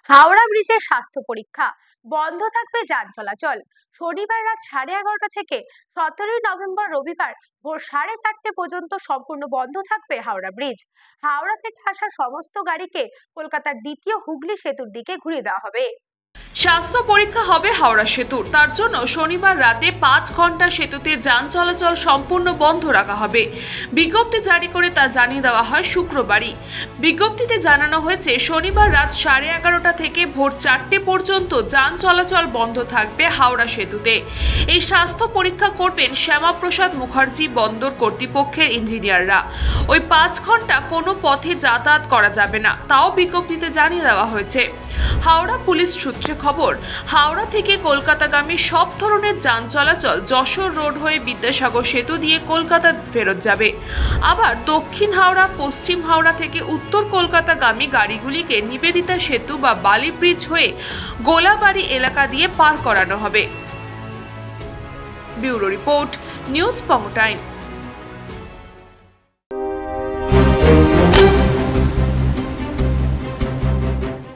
হাওড়া ব্রিজের স্বাস্থ্য পরীক্ষা বন্ধ থাকবে যান চলাচল। শনিবার রাত 11:30 থেকে 17 নভেম্বর রবিবার ভোর 4:30 পর্যন্ত সম্পূর্ণ বন্ধ থাকবে হাওড়া ব্রিজ। হাওড়া থেকে আসা সমস্ত গাড়িকে কলকাতার দ্বিতীয় হুগলি সেতুর দিকে ঘুরিয়ে দেওয়া হবে। স্বাস্থ্য পরীক্ষা হবে হাওড়া সেতুর, তার জন্য শনিবার রাতে 5 ঘন্টা সেতুতে যান চলাচল সম্পূর্ণ বন্ধ রাখা হবে। বিজ্ঞপ্তি জারি করে তা জানিয়ে দেওয়া হয় শুক্রবারই। বিজ্ঞপ্তিতে জানানো হয়েছে শনিবার রাত 11:30 থেকে ভোর 4টে পর্যন্ত যান চলাচল বন্ধ থাকবে হাওড়া সেতুতে। এই স্বাস্থ্য পরীক্ষা করবেন শ্যামাপ্রসাদ মুখার্জি বন্দর কর্তৃপক্ষের ইঞ্জিনিয়াররা। ওই 5 ঘন্টা কোনো পথে যাতায়াত করা যাবে না, তাও বিজ্ঞপ্তিতে জানিয়ে দেওয়া হয়েছে। হাওড়া পুলিশ সূত্রে খবর, হাওড়া থেকে কলকাতাগামী সব ধরনের যান চলাচল যশোর রোড হয়ে বিদ্যাসাগর সেতু দিয়ে কলকাতা ফেরত যাবে। আবার দক্ষিণ হাওড়া, পশ্চিম হাওড়া থেকে উত্তর কলকাতাগামী গাড়িগুলিকে নিবেদিতা সেতু বা বালি ব্রিজ হয়ে গোলাবাড়ি এলাকা দিয়ে পার করানো হবে। ব্যুরো রিপোর্ট, নিউজ পঙ্গ টাইম।